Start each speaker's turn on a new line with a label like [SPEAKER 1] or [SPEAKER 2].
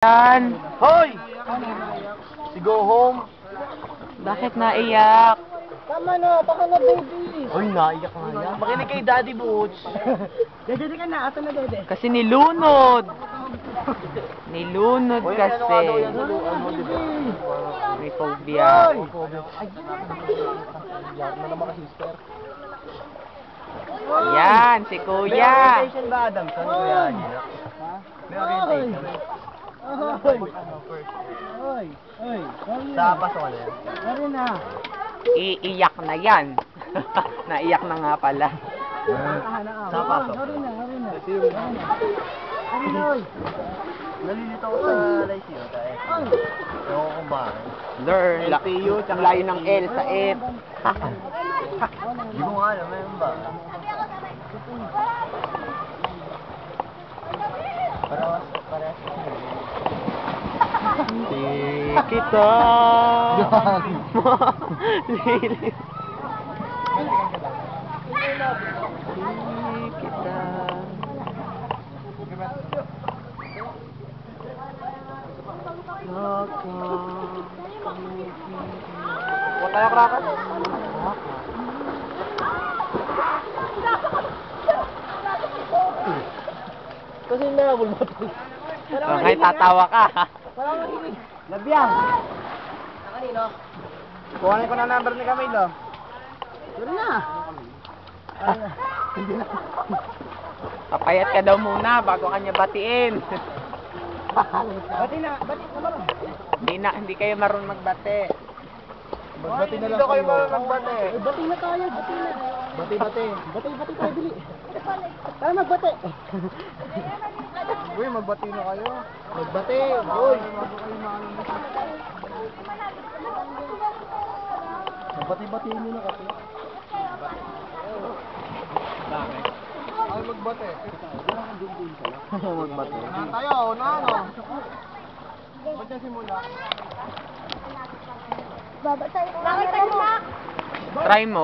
[SPEAKER 1] Yan.
[SPEAKER 2] Hoy! Si go home.
[SPEAKER 1] Bakit naiyak?
[SPEAKER 3] Tama na, baka na baby.
[SPEAKER 2] Hoy, naiyak nga yan. Makinig kay Daddy Butch.
[SPEAKER 3] Dede ka na, ato na dede.
[SPEAKER 1] Kasi nilunod. Nilunod
[SPEAKER 2] Hoy,
[SPEAKER 1] kasi.
[SPEAKER 2] ano nga daw yan sa luan mo, di ba?
[SPEAKER 1] May phobia.
[SPEAKER 2] Yak na naman ka, sister.
[SPEAKER 1] Yan, si
[SPEAKER 2] May
[SPEAKER 1] Kuya.
[SPEAKER 2] orientation ba, Adam? Saan ko yan? Ha? May orientation.
[SPEAKER 3] Oy, oy.
[SPEAKER 2] Sa pasok na yan.
[SPEAKER 3] Dari na.
[SPEAKER 1] Iiyak na yan. Naiyak na nga pala.
[SPEAKER 2] Sa pasok.
[SPEAKER 3] Dari na. Dari na, oy.
[SPEAKER 2] Nalilito ko sa Lyceum dahil. Ewan ko kung bakit.
[SPEAKER 1] Learn.
[SPEAKER 2] LPU,
[SPEAKER 1] Ang layo ng L sa F.
[SPEAKER 2] Hindi ko nga alam, mayroon ba? Parehas
[SPEAKER 1] Di kita. Lili. Di kita.
[SPEAKER 2] Huwag tayo krakas. Kasi nabul mo ito.
[SPEAKER 1] Bakit tatawa ka?
[SPEAKER 2] Nabiyang. Kanino? Kuhanin ko na number ni Camilo.
[SPEAKER 3] Dari na.
[SPEAKER 1] Papayat ka daw muna bago kanya batiin.
[SPEAKER 3] Bati na marunong.
[SPEAKER 1] Hindi kayo marunong magbate.
[SPEAKER 2] Magbati na lang kayo magbati.
[SPEAKER 3] Bati na tayo, bati na.
[SPEAKER 2] Bati.
[SPEAKER 3] Bati tayo, dili. Tara magbati.
[SPEAKER 2] Uy, magbati na kayo. Magbati. Uy. Magbati nyo na kasi. Bakit? Ay, magbati. Magbati. Tayo, ano? Ba't niya simula?
[SPEAKER 4] Bakit tayo?
[SPEAKER 1] Try mo.